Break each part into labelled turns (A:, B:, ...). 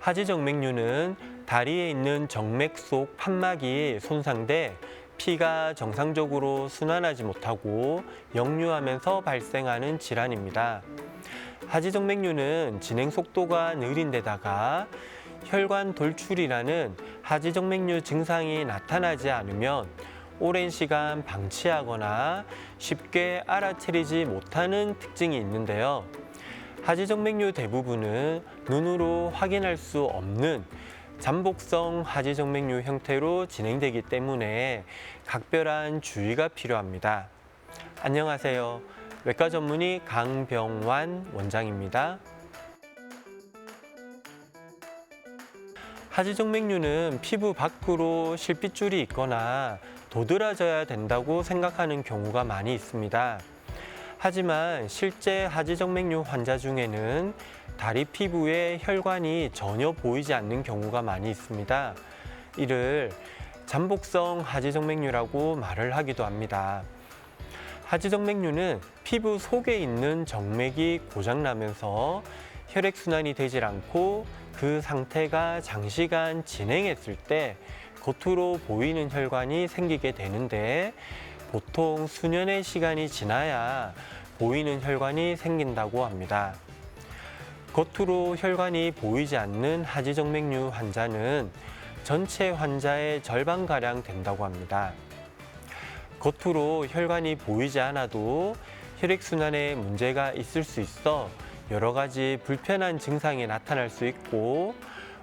A: 하지정맥류는 다리에 있는 정맥 속 판막이 손상돼 피가 정상적으로 순환하지 못하고 역류하면서 발생하는 질환입니다. 하지정맥류는 진행 속도가 느린 데다가 혈관 돌출이라는 하지정맥류 증상이 나타나지 않으면 오랜 시간 방치하거나 쉽게 알아차리지 못하는 특징이 있는데요. 하지정맥류 대부분은 눈으로 확인할 수 없는 잠복성 하지정맥류 형태로 진행되기 때문에 각별한 주의가 필요합니다. 안녕하세요. 외과 전문의 강병완 원장입니다. 하지정맥류는 피부 밖으로 실핏줄이 있거나 도드라져야 된다고 생각하는 경우가 많이 있습니다. 하지만 실제 하지정맥류 환자 중에는 다리 피부에 혈관이 전혀 보이지 않는 경우가 많이 있습니다. 이를 잠복성 하지정맥류라고 말을 하기도 합니다. 하지정맥류는 피부 속에 있는 정맥이 고장나면서 혈액순환이 되질 않고 그 상태가 장시간 진행했을 때 겉으로 보이는 혈관이 생기게 되는데 보통 수년의 시간이 지나야 보이는 혈관이 생긴다고 합니다. 겉으로 혈관이 보이지 않는 하지정맥류 환자는 전체 환자의 절반가량 된다고 합니다. 겉으로 혈관이 보이지 않아도 혈액순환에 문제가 있을 수 있어 여러 가지 불편한 증상이 나타날 수 있고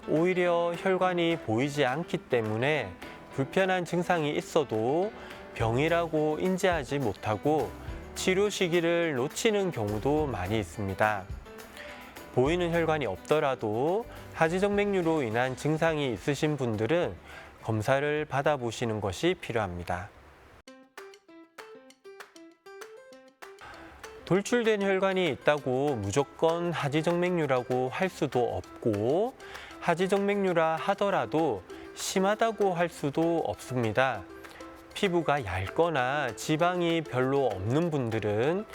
A: 오히려 혈관이 보이지 않기 때문에 불편한 증상이 있어도 병이라고 인지하지 못하고 치료 시기를 놓치는 경우도 많이 있습니다. 보이는 혈관이 없더라도 하지정맥류로 인한 증상이 있으신 분들은 검사를 받아보시는 것이 필요합니다. 돌출된 혈관이 있다고 무조건 하지정맥류라고 할 수도 없고 하지정맥류라 하더라도 심하다고 할 수도 없습니다. 피부가 얇거나 지방이 별로 없는 분들은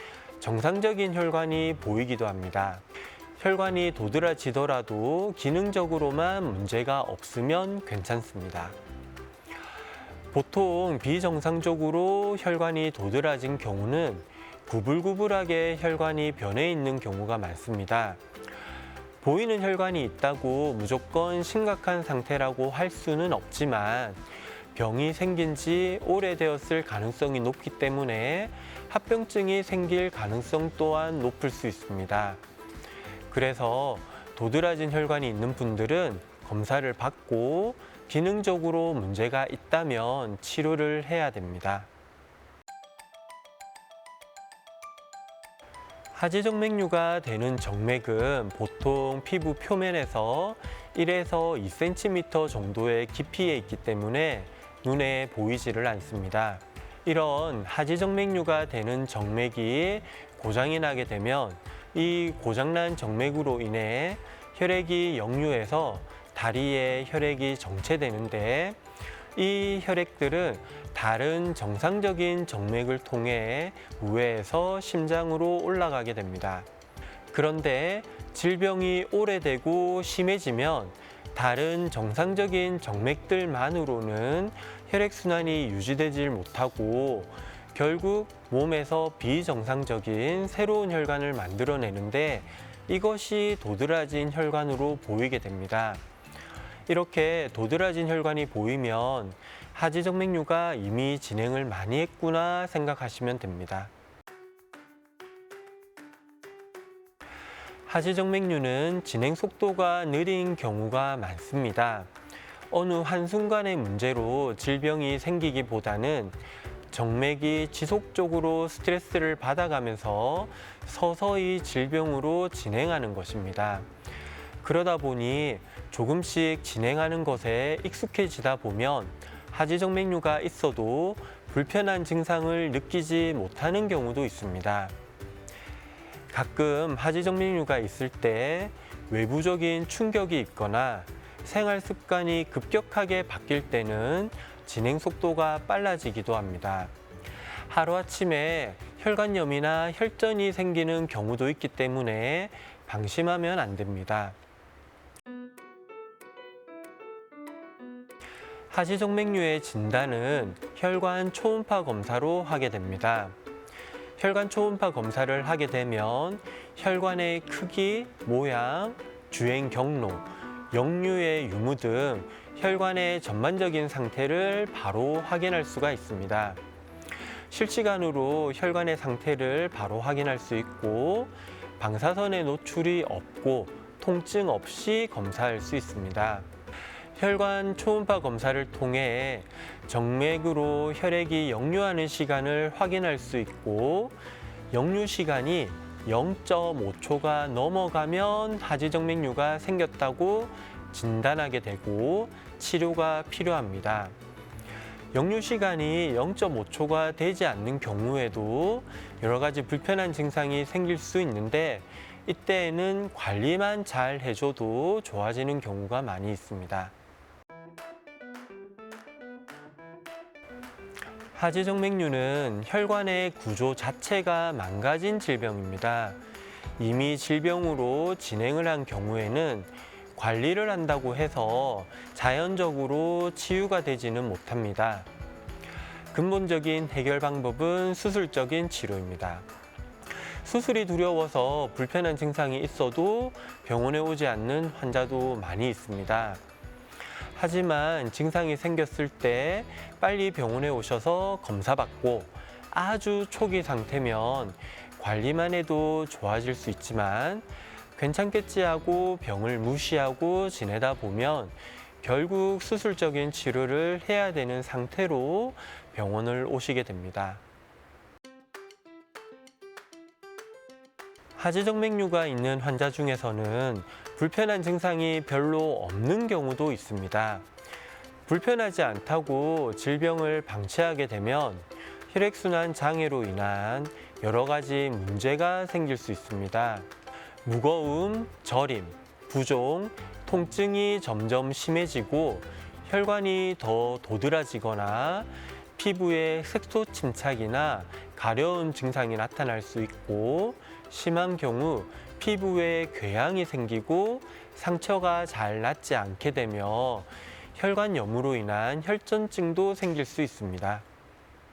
A: 정상적인 혈관이 보이기도 합니다. 혈관이 도드라지더라도 기능적으로만 문제가 없으면 괜찮습니다. 보통 비정상적으로 혈관이 도드라진 경우는 구불구불하게 혈관이 변해 있는 경우가 많습니다. 보이는 혈관이 있다고 무조건 심각한 상태라고 할 수는 없지만 병이 생긴 지 오래되었을 가능성이 높기 때문에 합병증이 생길 가능성 또한 높을 수 있습니다. 그래서 도드라진 혈관이 있는 분들은 검사를 받고 기능적으로 문제가 있다면 치료를 해야 됩니다. 하지정맥류가 되는 정맥은 보통 피부 표면에서 1에서 2cm 정도의 깊이에 있기 때문에 눈에 보이지를 않습니다. 이런 하지정맥류가 되는 정맥이 고장이 나게 되면 이 고장난 정맥으로 인해 혈액이 역류해서 다리에 혈액이 정체되는데 이 혈액들은 다른 정상적인 정맥을 통해 우회해서 심장으로 올라가게 됩니다. 그런데 질병이 오래되고 심해지면 다른 정상적인 정맥들만으로는 혈액순환이 유지되질 못하고 결국 몸에서 비정상적인 새로운 혈관을 만들어내는데 이것이 도드라진 혈관으로 보이게 됩니다. 이렇게 도드라진 혈관이 보이면 하지정맥류가 이미 진행을 많이 했구나 생각하시면 됩니다. 하지정맥류는 진행 속도가 느린 경우가 많습니다. 어느 한순간의 문제로 질병이 생기기보다는 정맥이 지속적으로 스트레스를 받아가면서 서서히 질병으로 진행하는 것입니다. 그러다 보니 조금씩 진행하는 것에 익숙해지다 보면 하지정맥류가 있어도 불편한 증상을 느끼지 못하는 경우도 있습니다. 가끔 하지정맥류가 있을 때 외부적인 충격이 있거나 생활 습관이 급격하게 바뀔 때는 진행 속도가 빨라지기도 합니다. 하루아침에 혈관염이나 혈전이 생기는 경우도 있기 때문에 방심하면 안 됩니다. 하지정맥류의 진단은 혈관 초음파 검사로 하게 됩니다. 혈관 초음파 검사를 하게 되면 혈관의 크기, 모양, 주행 경로, 역류의 유무 등 혈관의 전반적인 상태를 바로 확인할 수가 있습니다. 실시간으로 혈관의 상태를 바로 확인할 수 있고 방사선의 노출이 없고 통증 없이 검사할 수 있습니다. 혈관 초음파 검사를 통해 정맥으로 혈액이 역류하는 시간을 확인할 수 있고 역류 시간이 0.5초가 넘어가면 하지정맥류가 생겼다고 진단하게 되고 치료가 필요합니다. 역류 시간이 0.5초가 되지 않는 경우에도 여러 가지 불편한 증상이 생길 수 있는데 이때에는 관리만 잘 해줘도 좋아지는 경우가 많이 있습니다. 하지정맥류는 혈관의 구조 자체가 망가진 질병입니다. 이미 질병으로 진행을 한 경우에는 관리를 한다고 해서 자연적으로 치유가 되지는 못합니다. 근본적인 해결 방법은 수술적인 치료입니다. 수술이 두려워서 불편한 증상이 있어도 병원에 오지 않는 환자도 많이 있습니다. 하지만 증상이 생겼을 때 빨리 병원에 오셔서 검사받고 아주 초기 상태면 관리만 해도 좋아질 수 있지만 괜찮겠지 하고 병을 무시하고 지내다 보면 결국 수술적인 치료를 해야 되는 상태로 병원을 오시게 됩니다. 하지정맥류가 있는 환자 중에서는 불편한 증상이 별로 없는 경우도 있습니다. 불편하지 않다고 질병을 방치하게 되면 혈액순환 장애로 인한 여러 가지 문제가 생길 수 있습니다. 무거움, 저림, 부종, 통증이 점점 심해지고 혈관이 더 도드라지거나 피부에 색소 침착이나 가려운 증상이 나타날 수 있고 심한 경우 피부에 궤양이 생기고 상처가 잘 낫지 않게 되며 혈관염으로 인한 혈전증도 생길 수 있습니다.